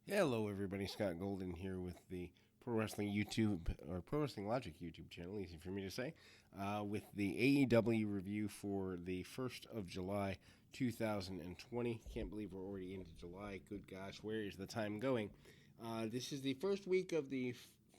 Hello, everybody. Scott Golden here with the Pro Wrestling YouTube or Pro Wrestling Logic YouTube channel. Easy for me to say. With the AEW review for the 1st of July 2020. Can't believe we're already into July. Good gosh, where is the time going? This is the first week of the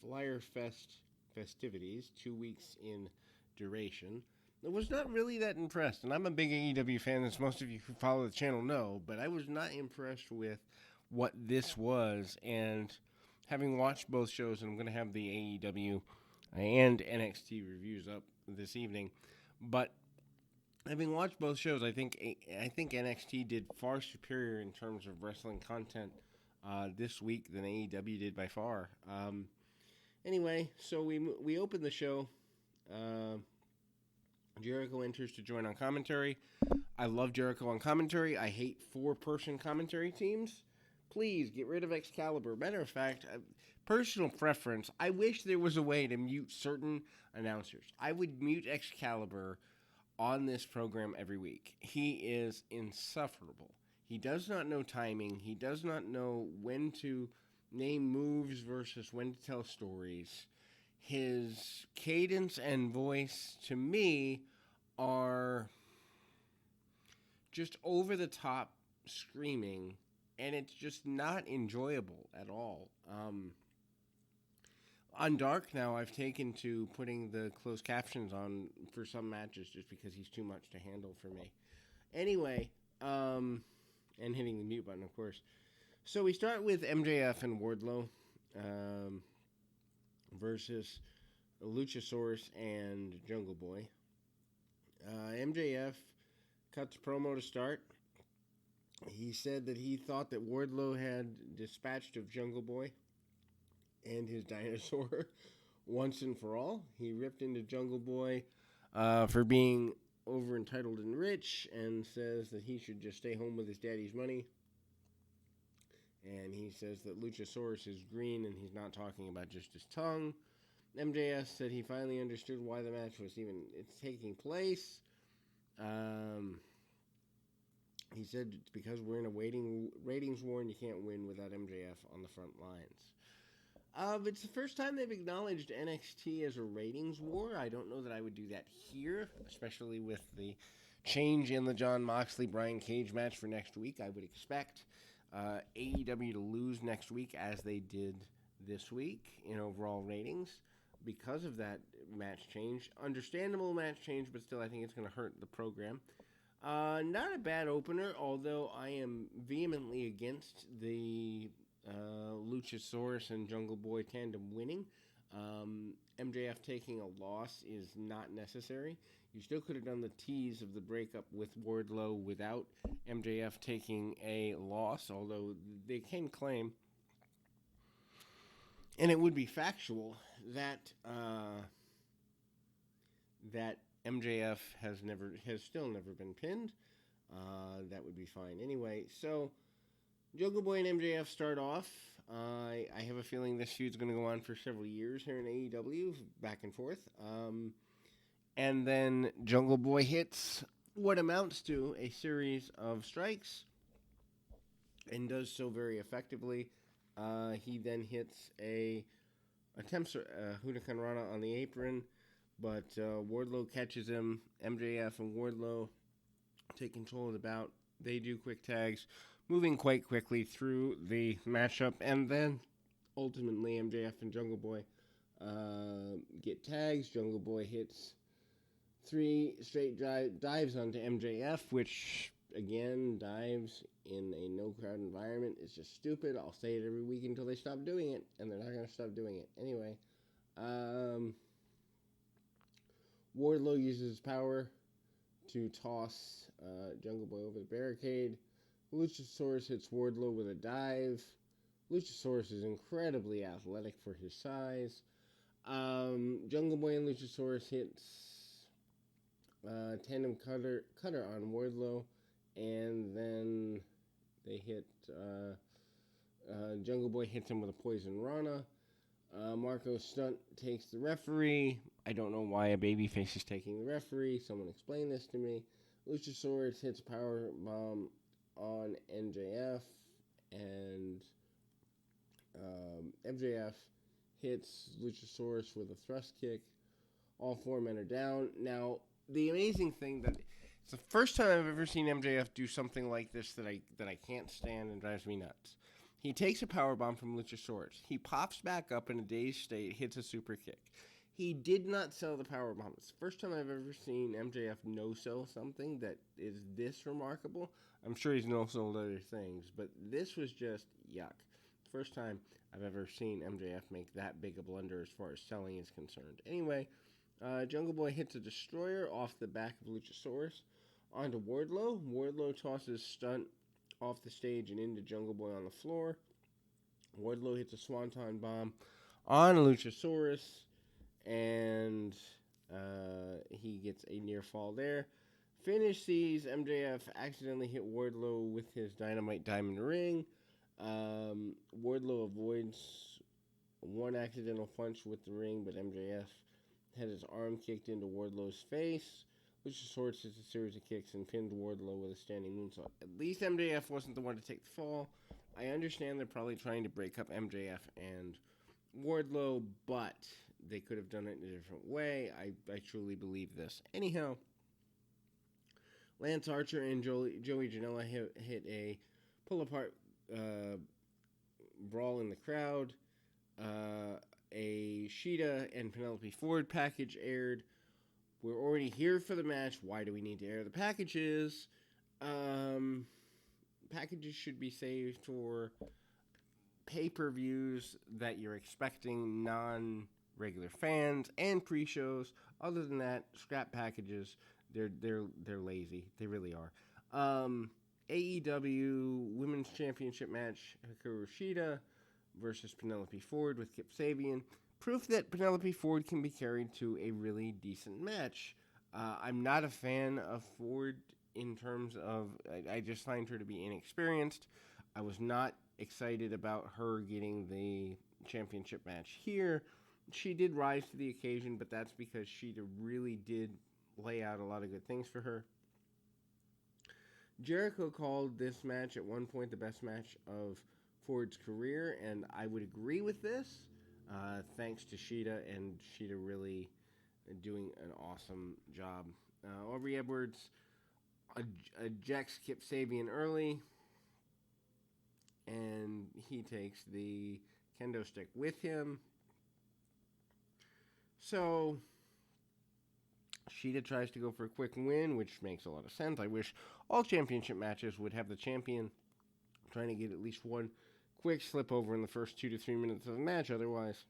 Flyer Fest festivities, 2 weeks in duration. I was not really that impressed, and I'm a big AEW fan, as most of you who follow the channel know, but I was not impressed with what this was. And having watched both shows, and I'm going to have the AEW and NXT reviews up this evening, but having watched both shows, I think NXT did far superior in terms of wrestling content this week than AEW did by far. Anyway, so we open the show. Jericho enters to join on commentary. I love Jericho on commentary. I hate four-person commentary teams. Please get rid of Excalibur. Matter of fact, personal preference, I wish there was a way to mute certain announcers. I would mute Excalibur on this program every week. He is insufferable. He does not know timing. He does not know when to name moves versus when to tell stories. His cadence and voice, to me, are just over the top screaming, and it's just not enjoyable at all. On Dark now, I've taken to putting the closed captions on for some matches just because he's too much to handle for me. Anyway, and hitting the mute button, of course. So we start with MJF and Wardlow versus Luchasaurus and Jungle Boy. MJF cuts promo to start. He said that he thought that Wardlow had dispatched of Jungle Boy and his dinosaur once and for all. He ripped into Jungle Boy for being over entitled and rich, and says that he should just stay home with his daddy's money. And he says that Luchasaurus is green, and he's not talking about just his tongue. MJF said he finally understood why the match was even taking place. He said it's because we're in a ratings war and you can't win without MJF on the front lines. It's the first time they've acknowledged NXT as a ratings war. I don't know that I would do that here, especially with the change in the Jon Moxley-Brian Cage match for next week. I would expect AEW to lose next week as they did this week in overall ratings because of that match change. Understandable match change, but still I think it's going to hurt the program. Not a bad opener, although I am vehemently against the Luchasaurus and Jungle Boy tandem winning. MJF taking a loss is not necessary. You still could have done the tease of the breakup with Wardlow without MJF taking a loss, although they can claim, and it would be factual, that that MJF has still never been pinned. That would be fine anyway. So Jungle Boy and MJF start off. I have a feeling this feud's going to go on for several years here in AEW, back and forth. And then Jungle Boy hits what amounts to a series of strikes and does so very effectively. He then hits attempts Hurricane Rana on the apron, but Wardlow catches him. MJF and Wardlow take control of the bout. They do quick tags, moving quite quickly through the matchup, and then ultimately MJF and Jungle Boy get tags. Jungle Boy hits 3 straight dives onto MJF, which, again, dives in a no-crowd environment is just stupid. I'll say it every week until they stop doing it, and they're not going to stop doing it. Anyway, Wardlow uses his power to toss Jungle Boy over the barricade. Luchasaurus hits Wardlow with a dive. Luchasaurus is incredibly athletic for his size. Jungle Boy and Luchasaurus hits tandem cutter on Wardlow, and then they hit Jungle Boy hits him with a poison Rana. Marco Stunt takes the referee. I don't know why a babyface is taking the referee. Someone explain this to me. Luchasaurus hits a power bomb on MJF, and MJF hits Luchasaurus with a thrust kick. All 4 men are down. Now, the amazing thing that it's the first time I've ever seen MJF do something like this that I can't stand and drives me nuts. He takes a powerbomb from Luchasaurus. He pops back up in a dazed state, hits a super kick. He did not sell the powerbomb. It's the first time I've ever seen MJF no-sell something that is this remarkable. I'm sure he's no-sold other things, but this was just yuck. First time I've ever seen MJF make that big a blunder as far as selling is concerned. Anyway, Jungle Boy hits a destroyer off the back of Luchasaurus onto Wardlow. Wardlow tosses Stunt off the stage and into Jungle Boy on the floor. Wardlow hits a Swanton Bomb on Luchasaurus, and he gets a near fall there. Finish sees MJF accidentally hit Wardlow with his Dynamite Diamond Ring. Wardlow avoids one accidental punch with the ring, but MJF had his arm kicked into Wardlow's face. Luchasaurus hits a series of kicks and pinned Wardlow with a standing moonsault. At least MJF wasn't the one to take the fall. I understand they're probably trying to break up MJF and Wardlow, but they could have done it in a different way. I truly believe this. Anyhow, Lance Archer and Joey Janela hit a pull-apart brawl in the crowd. A Shida and Penelope Ford package aired. We're already here for the match. Why do we need to air the packages? Packages should be saved for pay-per-views that you're expecting non-regular fans and pre-shows. Other than that, scrap packages. They're lazy. They really are. AEW Women's Championship match: Hikaru Shida versus Penelope Ford with Kip Sabian. Proof that Penelope Ford can be carried to a really decent match. I'm not a fan of Ford in terms of, I just find her to be inexperienced. I was not excited about her getting the championship match here. She did rise to the occasion, but that's because Shida really did lay out a lot of good things for her. Jericho called this match at one point the best match of Ford's career, and I would agree with this. Thanks to Shida, and Shida really doing an awesome job. Aubrey Edwards ejects Kip Sabian early, and he takes the kendo stick with him. So Shida tries to go for a quick win, which makes a lot of sense. I wish all championship matches would have the champion trying to get at least one quick slip over in the first 2 to 3 minutes of the match. Otherwise,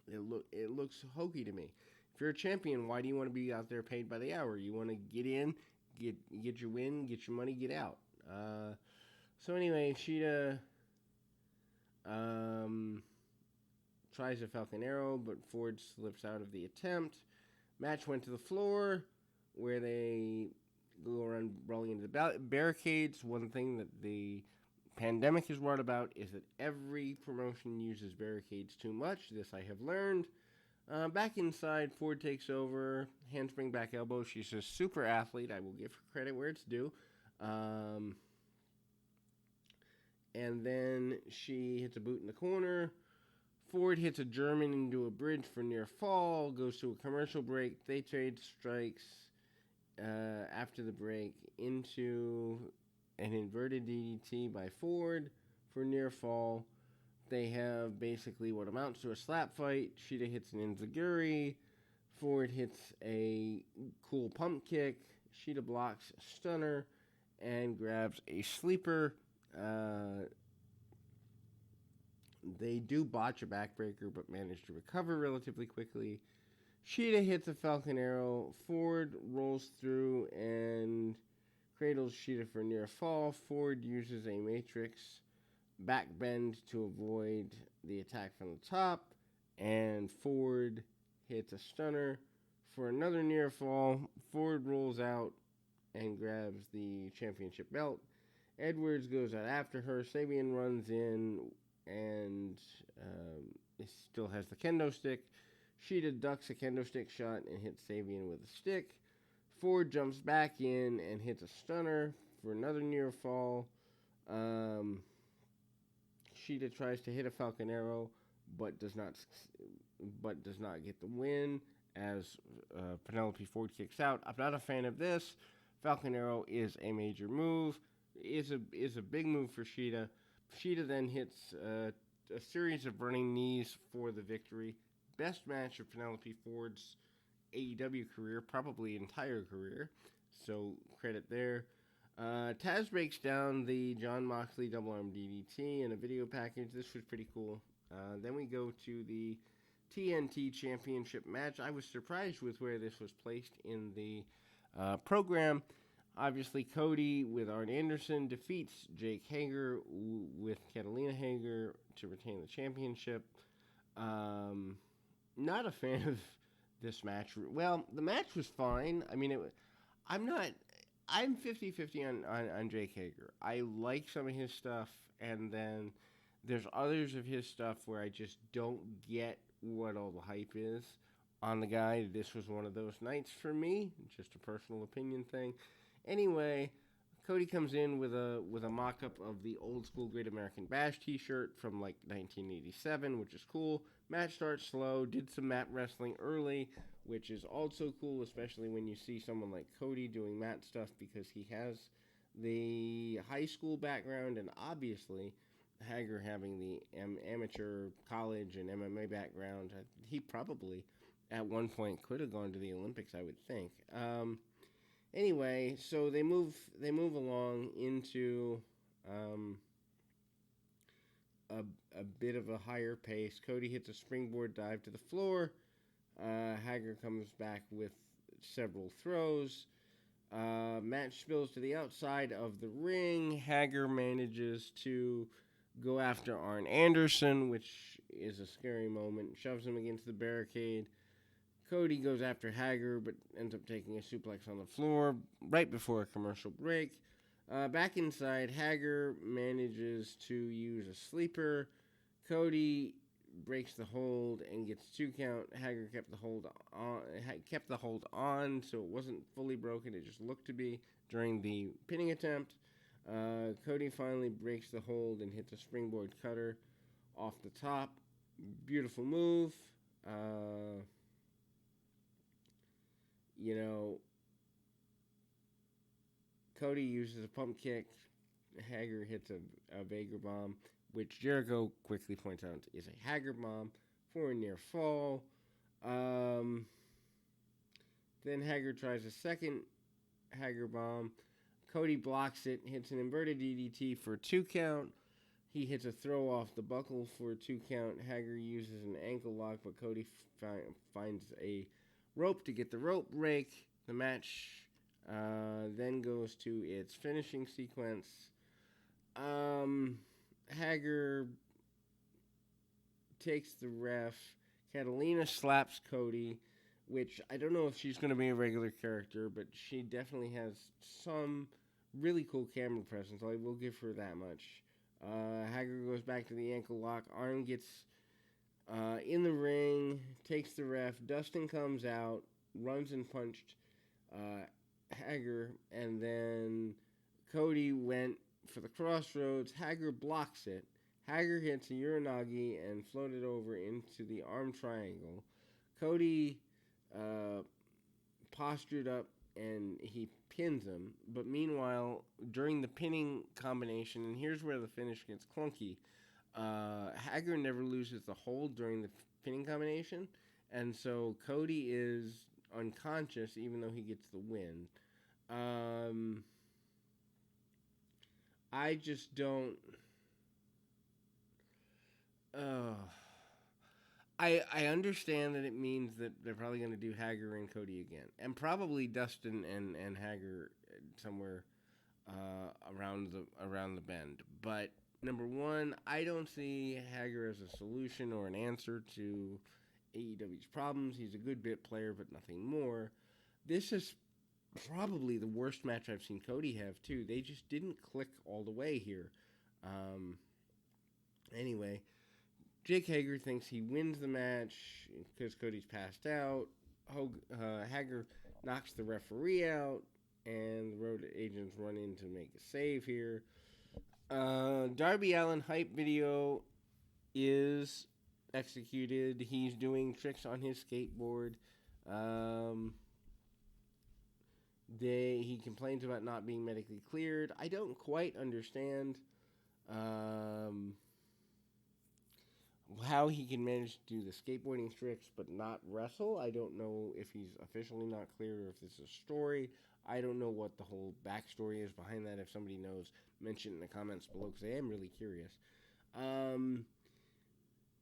it looks hokey to me. If you're a champion, why do you want to be out there paid by the hour? You want to get in, get your win, get your money, get out. So anyway, Shida tries a Falcon Arrow, but Ford slips out of the attempt. Match went to the floor, where they go around brawling into the barricades. One thing that the pandemic has brought about is that every promotion uses barricades too much. This I have learned. Back inside, Ford takes over, handspring back elbow. She's a super athlete. I will give her credit where it's due. And then she hits a boot in the corner. Ford hits a German into a bridge for near fall, goes to a commercial break. They trade strikes after the break into an inverted DDT by Ford for near fall. They have basically what amounts to a slap fight. Shida hits an enziguri. Ford hits a cool pump kick. Shida blocks a stunner and grabs a sleeper. They do botch a backbreaker, but manage to recover relatively quickly. Shida hits a Falcon Arrow. Ford rolls through and cradles Shida for near fall. Ford uses a Matrix back bend to avoid the attack from the top. And Ford hits a stunner for another near fall. Ford rolls out and grabs the championship belt. Edwards goes out after her. Sabian runs in and it still has the kendo stick. Shida ducks a kendo stick shot and hits Sabian with a stick. Ford jumps back in and hits a stunner for another near fall. Shida tries to hit a Falcon Arrow, but does not get the win as Penelope Ford kicks out. I'm not a fan of this. Falcon Arrow is a major move. Is a big move for Shida. Shida then hits a series of running knees for the victory. Best match of Penelope Ford's AEW career, probably entire career. So credit there. Taz breaks down the Jon Moxley double arm DDT in a video package. This was pretty cool. Then we go to the TNT Championship match. I was surprised with where this was placed in the program. Obviously, Cody with Arn Anderson defeats Jake Hager with Catalina Hager to retain the championship. Not a fan of this match. Well, the match was fine. I mean, I'm 50-50 on Jake Hager. I like some of his stuff, and then there's others of his stuff where I just don't get what all the hype is on the guy. This was one of those nights for me. Just a personal opinion thing. Anyway, Cody comes in with a mock-up of the old school Great American Bash t-shirt from like 1987, which is cool. Match starts slow, did some mat wrestling early, which is also cool, especially when you see someone like Cody doing mat stuff because he has the high school background and obviously Hager having the amateur college and MMA background. He probably at one point could have gone to the Olympics, I would think. Anyway, so they move along into a bit of a higher pace. Cody hits a springboard dive to the floor. Hager comes back with several throws. Match spills to the outside of the ring. Hager manages to go after Arn Anderson, which is a scary moment. Shoves him against the barricade. Cody goes after Hager, but ends up taking a suplex on the floor right before a commercial break. Back inside, Hager manages to use a sleeper. Cody breaks the hold and gets 2 count. Hager kept the hold on, so it wasn't fully broken. It just looked to be during the pinning attempt. Cody finally breaks the hold and hits a springboard cutter off the top. Beautiful move. Cody uses a pump kick. Hager hits a Vader bomb, which Jericho quickly points out is a Hager bomb for a near fall. Then Hager tries a second Hager bomb. Cody blocks it, hits an inverted DDT for a 2 count. He hits a throw off the buckle for a 2 count. Hager uses an ankle lock, but Cody finds a rope to get the rope break. The match then goes to its finishing sequence. Hager takes the ref. Catalina slaps Cody, which I don't know if she's going to be a regular character, but she definitely has some really cool camera presence. I will give her that much. Hager goes back to the ankle lock. Arn gets in the ring, takes the ref. Dustin comes out, runs and punched Hager, and then Cody went for the crossroads. Hager blocks it. Hager hits a Uranagi and floated over into the arm triangle. Cody postured up and he pins him. But meanwhile, during the pinning combination, and here's where the finish gets clunky, Hager never loses the hold during the pinning combination. And so Cody is unconscious even though he gets the win. I just don't... I understand that it means that they're probably going to do Hager and Cody again. And probably Dustin and Hager somewhere around the bend. But, number one, I don't see Hager as a solution or an answer to AEW's problems. He's a good bit player, but nothing more. This is probably the worst match I've seen Cody have, too. They just didn't click all the way here. Anyway, Jake Hager thinks he wins the match because Cody's passed out. Hager knocks the referee out, and the road agents run in to make a save here. Darby Allin hype video is executed. He's doing tricks on his skateboard. Um, he complains about not being medically cleared. I don't quite understand um, how he can manage to do the skateboarding tricks but not wrestle. I don't know if he's officially not cleared or if this is a story. I don't know what the whole backstory is behind that. If somebody knows, mention it in the comments below because I am really curious. Um,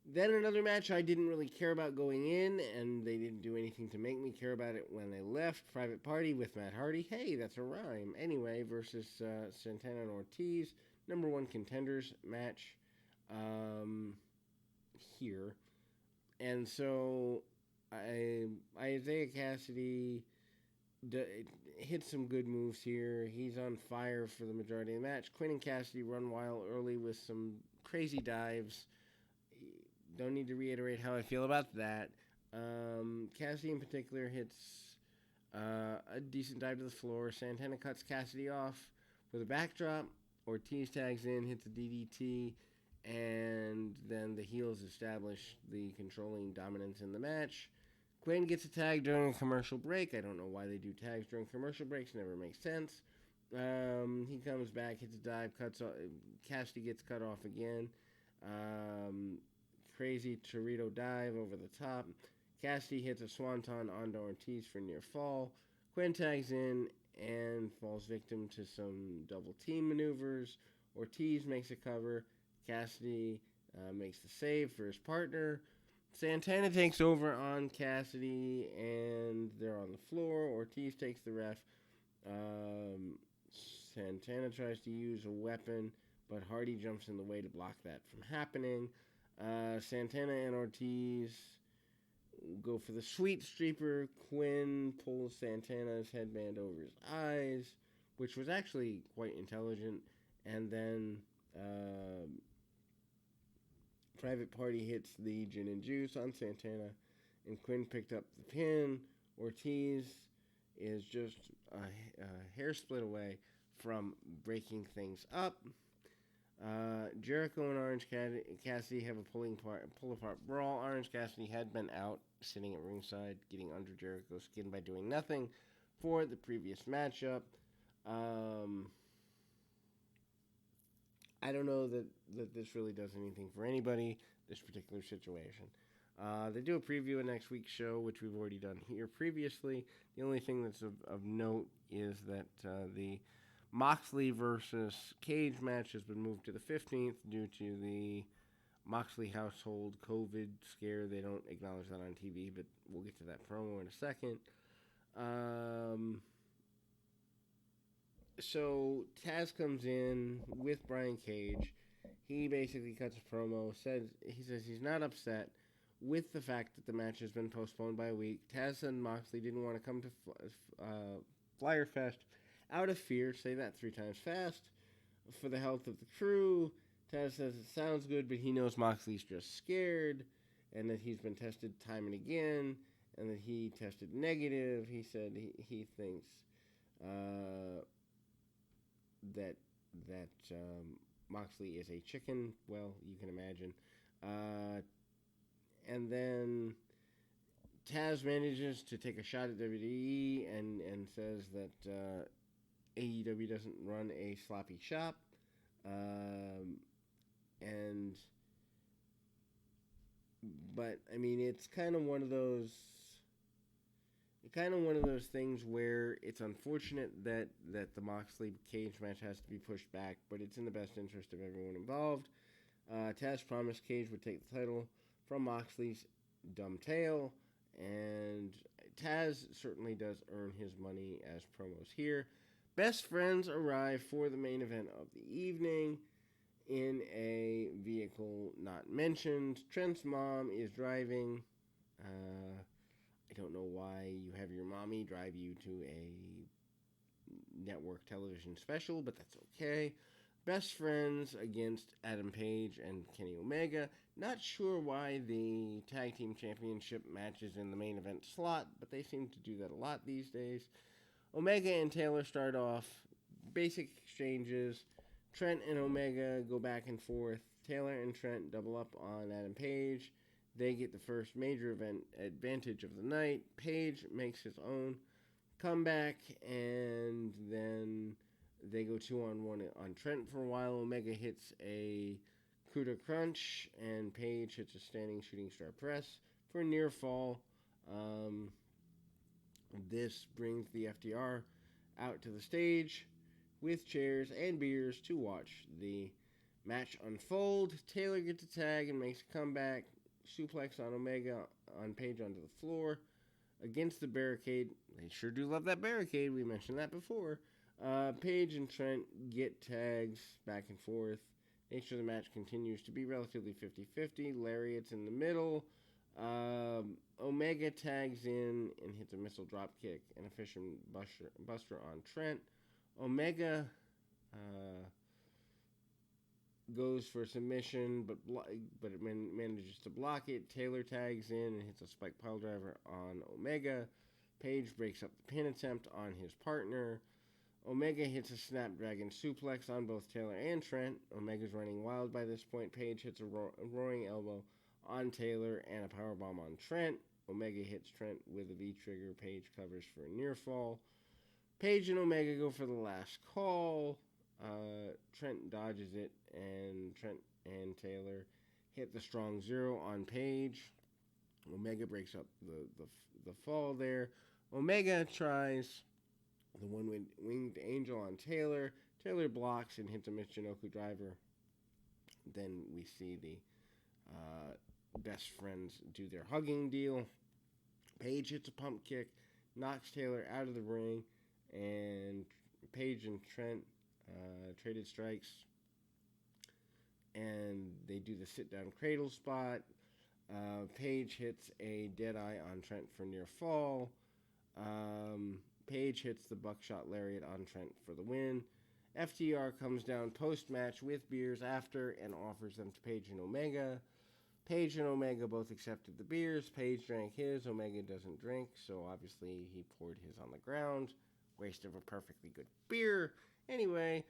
then another match I didn't really care about going in, and they didn't do anything to make me care about it when they left. Private Party with Matt Hardy. Hey, that's a rhyme. Anyway, versus Santana and Ortiz. Number one contenders match here. And so Isaiah Cassidy hits some good moves here. He's on fire for the majority of the match. Quinn and Cassidy run wild early with some crazy dives. Don't need to reiterate how I feel about that. Cassidy in particular hits a decent dive to the floor. Santana cuts Cassidy off with a backdrop. Ortiz tags in, hits a DDT, and then the heels establish the controlling dominance in the match. Quinn gets a tag during a commercial break. I don't know why they do tags during commercial breaks. Never makes sense. He comes back, hits a dive, cuts off. Cassidy gets cut off again. Crazy Torito dive over the top. Cassidy hits a swanton onto Ortiz for near fall. Quinn tags in and falls victim to some double team maneuvers. Ortiz makes a cover. Cassidy makes the save for his partner. Santana takes over on Cassidy, and they're on the floor. Ortiz takes the ref. Santana tries to use a weapon, but Hardy jumps in the way to block that from happening. Santana and Ortiz go for the sweet streaper. Quinn pulls Santana's headband over his eyes, which was actually quite intelligent. And then Private Party hits the gin and juice on Santana, and Quinn picked up the pin. Ortiz is just a hair split away from breaking things up. Jericho and Orange Cassidy have a pull-apart brawl. Orange Cassidy had been out, sitting at ringside, getting under Jericho's skin by doing nothing for the previous matchup. I don't know that this really does anything for anybody, this particular situation. They do a preview of next week's show, which we've already done here previously. The only thing that's of note is that the Moxley versus Cage match has been moved to the 15th due to the Moxley household COVID scare. They don't acknowledge that on TV, but we'll get to that promo in a second. So Taz comes in with Brian Cage. He basically cuts a promo. Says he's not upset with the fact that the match has been postponed by a week. Taz and Moxley didn't want to come to Flyer Fest out of fear. Say that 3 times fast. For the health of the crew. Taz says it sounds good, but he knows Moxley's just scared, and that he's been tested time and again, and that he tested negative. He said he thinks that Moxley is a chicken. Well, you can imagine. And then Taz manages to take a shot at WWE and says that AEW doesn't run a sloppy shop. But I mean, it's kind of one of those things where it's unfortunate that the Moxley Cage match has to be pushed back, but it's in the best interest of everyone involved. Taz promised Cage would take the title from Moxley's dumb tail, and Taz certainly does earn his money as promos here. Best friends arrive for the main event of the evening in a vehicle not mentioned. Trent's mom is driving. I don't know why you have your mommy drive you to a network television special, but that's okay. Best friends against Adam Page and Kenny Omega. Not sure why the Tag Team Championship match is in the main event slot, but they seem to do that a lot these days. Omega and Taylor start off basic exchanges. Trent and Omega go back and forth. Taylor and Trent double up on Adam Page. They get the first major event advantage of the night. Page makes his own comeback, and then they go 2-on-1 on Trent for a while. Omega hits a Kuda Crunch, and Page hits a standing shooting star press for a near fall. This brings the FTR out to the stage with chairs and beers to watch the match unfold. Taylor gets a tag and makes a comeback. Suplex on Omega on Page onto the floor against the barricade. They sure do love that barricade. We mentioned that before. Page and Trent get tags back and forth. Make sure the match continues to be relatively 50-50. Lariat's in the middle. Omega tags in and hits a missile drop kick and a Fisherman Buster on Trent. Omega goes for a submission, but it manages to block it. Taylor tags in and hits a spike piledriver on Omega. Page breaks up the pin attempt on his partner. Omega hits a Snapdragon suplex on both Taylor and Trent. Omega's running wild by this point. Page hits a roaring elbow on Taylor and a powerbomb on Trent. Omega hits Trent with a V-trigger. Page covers for a near fall. Page and Omega go for the last call. Trent dodges it, and Trent and Taylor hit the strong zero on Page. Omega breaks up the fall there. Omega tries the one-winged angel on Taylor. Taylor blocks and hits a Michinoku driver. Then we see the best friends do their hugging deal. Page hits a pump kick, knocks Taylor out of the ring, and Page and Trent traded strikes, and they do the sit-down cradle spot. Page hits a Deadeye on Trent for near fall. Page hits the buckshot lariat on Trent for the win. FTR comes down post-match with beers after and offers them to Page and Omega. Page and Omega both accepted the beers. Page drank his. Omega doesn't drink, so obviously he poured his on the ground. Waste of a perfectly good beer. Anyway,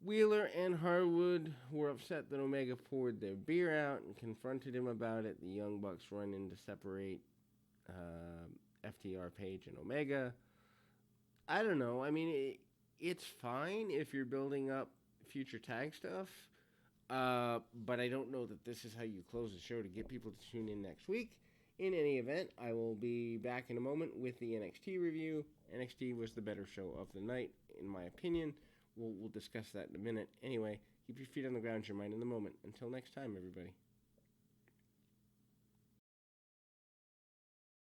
Wheeler and Harwood were upset that Omega poured their beer out and confronted him about it. The Young Bucks run in to separate FTR, Page, and Omega. I don't know. I mean, it's fine if you're building up future tag stuff, but I don't know that this is how you close the show to get people to tune in next week. In any event, I will be back in a moment with the NXT review. NXT was the better show of the night, in my opinion. We'll discuss that in a minute. Anyway, keep your feet on the ground, your mind in the moment. Until next time, everybody.